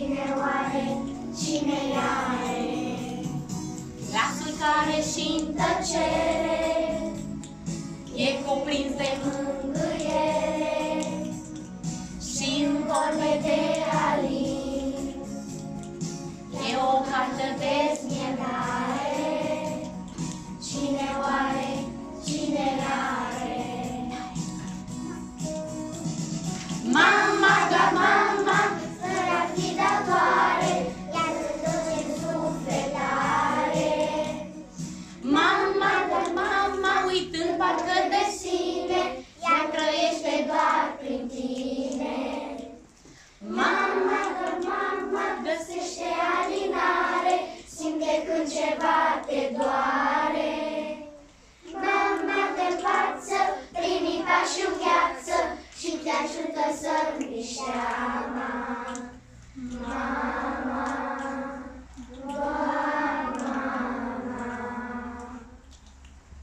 Cine oare, cine are? Glasul care și-n tăcere e cuprins de mânt